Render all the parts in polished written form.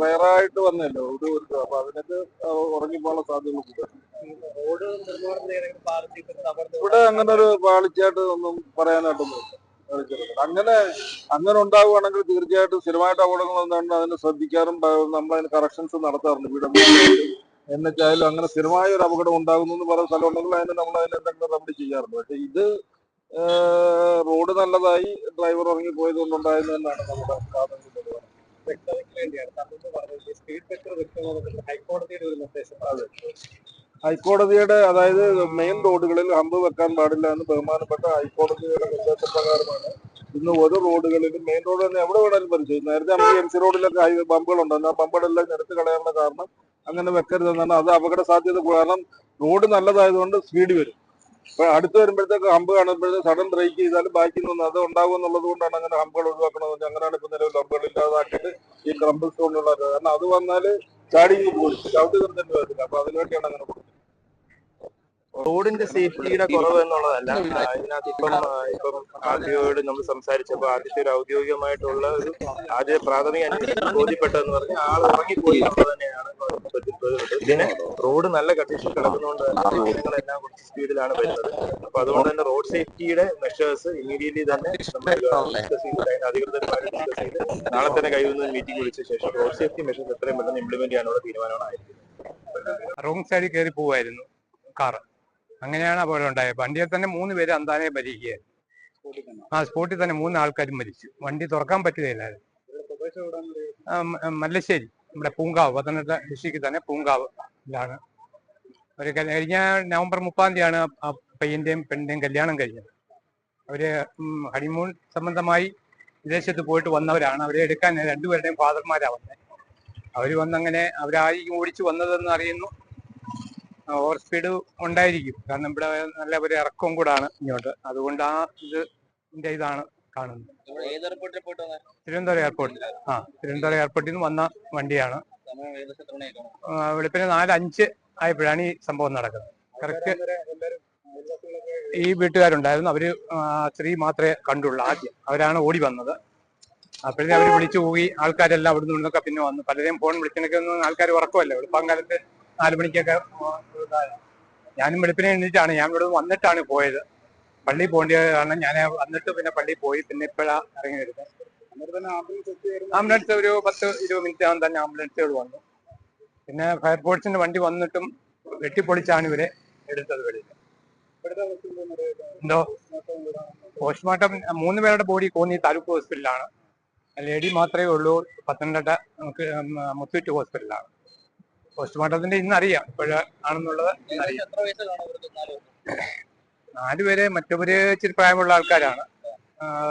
റയറായിട്ട് വന്നല്ലോ ഒരു അപ്പൊ അതിനൊക്കെ ഉറങ്ങിപ്പോകാനുള്ള സാധ്യത. ഇവിടെ അങ്ങനെ ഒരു പാളിച്ചായിട്ട് ഒന്നും പറയാനായിട്ടൊന്നും അങ്ങനെ ഉണ്ടാവുകയാണെങ്കിൽ തീർച്ചയായിട്ടും സ്ഥിരമായിട്ട് അപകടങ്ങൾ എന്താണ് അതിന് ശ്രദ്ധിക്കാറും നമ്മളതിന് കറക്ഷൻസ് നടത്താറുണ്ട്. ഇവിടെ എന്നൊക്കെയായാലും അങ്ങനെ സ്ഥിരമായ ഒരു അപകടം ഉണ്ടാകുന്നു എന്ന് പറയുന്ന സ്ഥലം ഉണ്ടെങ്കിൽ അതിന് നമ്മൾ അതിന് എന്തെങ്കിലും റെമഡി ചെയ്യാറുണ്ട്. പക്ഷെ ഇത് റോഡ് നല്ലതായി ഡ്രൈവർ ഇറങ്ങി പോയത് കൊണ്ടുണ്ടായെന്ന് തന്നെയാണ് നമ്മുടെ പ്രാഥമിക നിലവാരം. ഹൈക്കോടതിയുടെ അതായത് മെയിൻ റോഡുകളിൽ ഹമ്പ് വെക്കാൻ പാടില്ല എന്ന് ബഹുമാനപ്പെട്ട ഹൈക്കോടതിയുടെ നിർദ്ദേശപ്രകാരമാണ് ഇന്ന് ഓരോ റോഡുകളിലും മെയിൻ റോഡ് തന്നെ എവിടെ വേണമെങ്കിലും പരിശോധിക്കും. നേരത്തെ നമുക്ക് MC റോഡിലൊക്കെ ബമ്പുകളുണ്ടായിരുന്നു. ആ ബമ്പുകളെല്ലാം എടുത്ത് കളയാനുള്ള കാരണം അങ്ങനെ വെക്കരുതെന്നാണ്. അത് അപകട സാധ്യത കാരണം റോഡ് നല്ലതായതുകൊണ്ട് സ്പീഡ് വരും. അപ്പൊ അടുത്ത് വരുമ്പോഴത്തേക്ക് ഹമ്പ് കാണുമ്പോഴത്തേക്ക് സഡൻ ബ്രേക്ക് ചെയ്താലും ബാക്കി നിന്ന് അത് ഉണ്ടാകും എന്നുള്ളത് കൊണ്ടാണ് അങ്ങനെ ഹമ്പുകൾ ഒഴിവാക്കണമെന്ന്. അങ്ങനെയാണ് ഇപ്പൊ നിലവിൽ ഹമ്പുകൾ ഇല്ലാതാക്കിയിട്ട് ഈ ക്രംബിൾ സ്റ്റോണിലുള്ള കാരണം അത് വന്നാല് ചാടി പോയി ചവിട്ടി നിർത്തേണ്ടി വരത്തില്ല. അപ്പൊ അതിനുവേണ്ടിയാണ് അങ്ങനെ കൊടുക്കുന്നത്. റോഡിന്റെ സേഫ്റ്റിയുടെ കുറവ് എന്നുള്ളതല്ല. ഇതിനകത്ത് ഇപ്പം ആദ്യയോട് നമ്മൾ സംസാരിച്ചപ്പോൾ ആദ്യത്തെ ഒരു ഔദ്യോഗികമായിട്ടുള്ള ഒരു ആദ്യ പ്രാഥമിക അന്വേഷണം ബോധ്യപ്പെട്ടതെന്ന് പറഞ്ഞാൽ ആൾ ഉറങ്ങിപ്പോയി എന്നുള്ളത് തന്നെയാണ്. ഇതിന് റോഡ് നല്ല കണ്ടീഷൻ കിടക്കുന്നതുകൊണ്ട് തന്നെ വാഹനങ്ങളെല്ലാം കുറച്ച് സ്പീഡിലാണ് വരുന്നത്. അപ്പൊ അതുകൊണ്ട് തന്നെ റോഡ് സേഫ്റ്റിയുടെ മെഷേഴ്സ് ഇമ്മീഡിയറ്റ്ലി തന്നെ അധികൃതരുമായിട്ട് ഡിസ്കസ് ചെയ്ത് നാളെ തന്നെ കഴിയുന്ന മീറ്റിംഗ് വിളിച്ച ശേഷം റോഡ് സേഫ്റ്റി മെഷേഴ്സ് എത്രയും പെട്ടെന്ന് ഇംപ്ലിമെന്റ് ചെയ്യാനുള്ള തീരുമാനമാണ് ആയിരിക്കുന്നത്. റോങ് സൈഡിൽ കയറി പോവായിരുന്നു കാറ്. അങ്ങനെയാണ് അപകടം ഉണ്ടായത്. വണ്ടിയിൽ തന്നെ 3 പേര് അന്താനെ മരിക്കുകയായിരുന്നു. സ്പോട്ടിൽ തന്നെ 3 ആൾക്കാരും മരിച്ചു. വണ്ടി തുറക്കാൻ പറ്റുകയില്ലായിരുന്നു. മല്ലശ്ശേരി നമ്മുടെ പൂങ്കാവ്, പത്തനംതിട്ട ഡിസ്ട്രിക്റ്റിൽ തന്നെ പൂങ്കാവിലാണ്. ഒരു കഴിഞ്ഞ നവംബർ 30 ആ പയ്യന്റെയും പെണ്ണിന്റെയും കല്യാണം കഴിഞ്ഞത്. അവര് ഹണിമൂൺ സംബന്ധമായി വിദേശത്ത് പോയിട്ട് വന്നവരാണ്. അവരെ എടുക്കാൻ 2 പേരുടെയും ഫാദർമാരാണ് വന്നത്. അവര് വന്നങ്ങനെ അവരായി ഓടിച്ചു വന്നതെന്ന് അറിയുന്നു. ഓവർ സ്പീഡ് ഉണ്ടായിരിക്കും. കാരണം ഇവിടെ നല്ല ഒരു ഇറക്കവും കൂടാണ് ഇങ്ങോട്ട്. അതുകൊണ്ട് ആ ഇതാണ് കാണുന്നത്. തിരുവനന്തപുരം എയർപോർട്ടിൽ. തിരുവനന്തപുരം എയർപോർട്ടിൽ നിന്ന് വന്ന വണ്ടിയാണ്. വെളുപ്പിന് 4:05 ആയപ്പോഴാണ് ഈ സംഭവം നടക്കുന്നത്. കറക്റ്റ് ഈ വീട്ടുകാരുണ്ടായിരുന്നു. അവര് സ്ത്രീ മാത്രമേ കണ്ടുള്ളൂ. ആദ്യം അവരാണ് ഓടി വന്നത്. അപ്പോഴേ അവർ വിളിച്ചു പോയി. ആൾക്കാരെല്ലാം അവിടെ നിന്നൊക്കെ പിന്നെ വന്നു. പലരെയും ഫോൺ വിളിച്ചതിനൊക്കെ ഒന്നും ആൾക്കാർ ഉറക്കമല്ല. വെളുപ്പം കാലത്ത് 4 മണിക്കൊക്കെ. ഞാനും വെളുപ്പിനെ എണീറ്റാണ്. ഞാൻ ഇവിടെ വന്നിട്ടാണ് പോയത്. പള്ളി പോകേണ്ടത് കാരണം ഞാൻ വന്നിട്ട് പിന്നെ പള്ളിയിൽ പോയി. പിന്നെ ഇപ്പോഴാണ് ഇറങ്ങി വരുന്നത്. ആംബുലൻസ് ഒരു 10-20 മിനിറ്റ് ആകുമ്പോൾ തന്നെ ആംബുലൻസുകൾ വന്നു. പിന്നെ ഫയർഫോഴ്സിന്റെ വണ്ടി വന്നിട്ടും വെട്ടിപ്പൊളിച്ചാണ് ഇവരെ എടുത്തത് വെളിയിൽ. എന്തോ പോസ്റ്റ്മോർട്ടം 3 പേരുടെ ബോഡി കോന്നി താലൂക്ക് ഹോസ്പിറ്റലിലാണ്. ലേഡി മാത്രമേ ഉള്ളൂ പത്തനംതിട്ട മുത്തൂറ്റ് ഹോസ്പിറ്റലിലാണ്. പോസ്റ്റ്മോർട്ടത്തിന്റെ ഇന്നറിയാം ഇപ്പോഴാണെന്നുള്ളത്. 4 പേര് മറ്റവര് ഇച്ചിരി പ്രായമുള്ള ആൾക്കാരാണ്.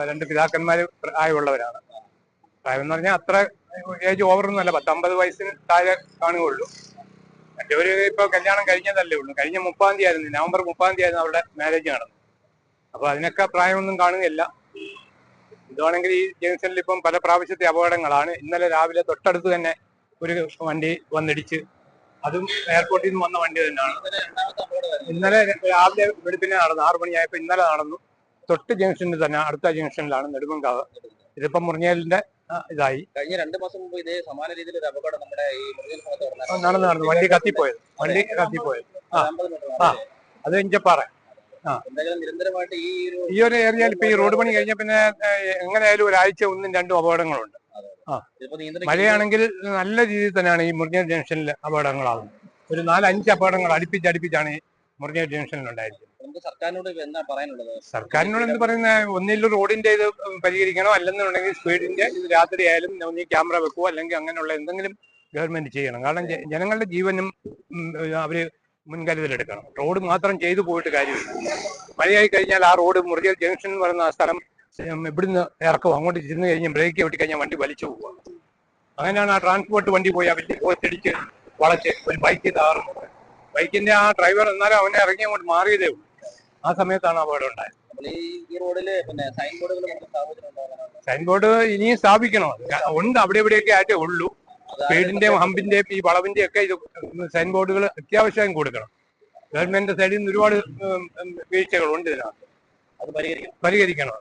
2 പിതാക്കന്മാര് പ്രായമുള്ളവരാണ്. പ്രായം എന്ന് പറഞ്ഞാൽ അത്ര ഏജ് ഓവറൊന്നും അല്ല. 50 വയസ്സിന് താഴെ കാണുകയുള്ളൂ. മറ്റവര് ഇപ്പൊ കല്യാണം കഴിഞ്ഞതല്ലേ ഉള്ളൂ. കഴിഞ്ഞ 30 ആയിരുന്നു, നവംബർ 30 ആയിരുന്നു അവരുടെ മാരേജ് നടന്നത്. അപ്പൊ അതിനൊക്കെ പ്രായമൊന്നും കാണുകയില്ല. ഇതാണെങ്കിൽ ഈ ജംഗ്ഷനിൽ ഇപ്പം പല പ്രാവശ്യത്തെ അപകടങ്ങളാണ്. ഇന്നലെ രാവിലെ തൊട്ടടുത്ത് തന്നെ ഒരു വണ്ടി വന്നിടിച്ച്. അതും എയർപോർട്ടിൽ നിന്ന് വന്ന വണ്ടി തന്നെയാണ്. ഇന്നലെ രാവിലെ വെളുപ്പിനെ നടന്നു. 6 മണിയായപ്പോ ഇന്നലെ നടന്നു. തൊട്ട് ജംഗ്ഷനിൽ തന്നെ, അടുത്ത ജംഗ്ഷനിലാണ് നെടുമങ്കാവ്. ഇതിപ്പം മുറിഞ്ഞേലിന്റെ ഇതായി. കഴിഞ്ഞ 2 മാസം മുമ്പ് ഇതേ സമാന രീതിയിൽ ഒരു അപകടം നമ്മുടെ ഈ നടന്നു. വണ്ടി കത്തിപ്പോയത്. അത് ഇഞ്ചപ്പാറ. നിരന്തരമായിട്ട് ഈ ഒരു ഏരിയയിൽ ഇപ്പൊ ഈ റോഡ് പണി കഴിഞ്ഞ പിന്നെ എങ്ങനെയായാലും ഒരാഴ്ച 1-2 അപകടങ്ങളുണ്ട്. മഴയാണെങ്കിൽ നല്ല രീതിയിൽ തന്നെയാണ് ഈ മുറിഞ്ഞേൽ ജംഗ്ഷനിൽ അപകടങ്ങളാകുന്നത്. ഒരു 4-5 അപകടങ്ങൾ അടുപ്പിച്ചാണ് ഈ മുറിഞ്ഞേൽ ജംഗ്ഷനിൽ ഉണ്ടായിരിക്കുന്നത്. സർക്കാരിനോട് എന്ത് പറയുന്ന, ഒന്നിൽ റോഡിന്റെ ഇത് പരിഹരിക്കണോ, അല്ലെന്നുണ്ടെങ്കിൽ സ്പീഡിന്റെ ഇത് രാത്രി ആയാലും ഒന്നീ ക്യാമറ വെക്കുവോ, അല്ലെങ്കിൽ അങ്ങനെയുള്ള എന്തെങ്കിലും ഗവൺമെന്റ് ചെയ്യണം. കാരണം ജനങ്ങളുടെ ജീവനും അവര് മുൻകരുതലെടുക്കണം. റോഡ് മാത്രം ചെയ്തു പോയിട്ട് കാര്യമില്ല. മഴയായി കഴിഞ്ഞാൽ ആ റോഡ് മുറിഞ്ഞേൽ ജംഗ്ഷൻ എന്ന് പറയുന്ന ആ സ്ഥലം ഇവിടുന്ന് ഇറക്കും. അങ്ങോട്ട് ചെന്ന് കഴിഞ്ഞാൽ ബ്രേക്ക് ചവിട്ടി കഴിഞ്ഞാൽ വണ്ടി വലിച്ചു പോവുക. അങ്ങനെയാണ് ആ ട്രാൻസ്പോർട്ട് വണ്ടി പോയി ആ വലിയ പോസ്റ്റടിച്ച് വളച്ച് ഒരു ബൈക്ക് താറുന്നത്. ബൈക്കിന്റെ ആ ഡ്രൈവർ എന്നാലും അവനെ ഇറങ്ങി അങ്ങോട്ട് മാറിയതേ ഉള്ളൂ. ആ സമയത്താണ് അപകടം ഉണ്ടായത്. സൈൻ ബോർഡ് ഇനിയും സ്ഥാപിക്കണം. ഉണ്ട്, അവിടെ ഇവിടെയൊക്കെ ആയിട്ടേ ഉള്ളൂ. സ്പീഡിന്റെയും ഹമ്പിന്റെയും ഈ വളവിന്റെയും ഒക്കെ ഇത് സൈൻ ബോർഡുകൾ അത്യാവശ്യം കൊടുക്കണം. ഗവൺമെന്റിന്റെ സൈഡിൽ നിന്ന് ഒരുപാട് വീഴ്ചകളുണ്ട് ഇതിനകത്ത്. അത് പരിഹരിക്കണം.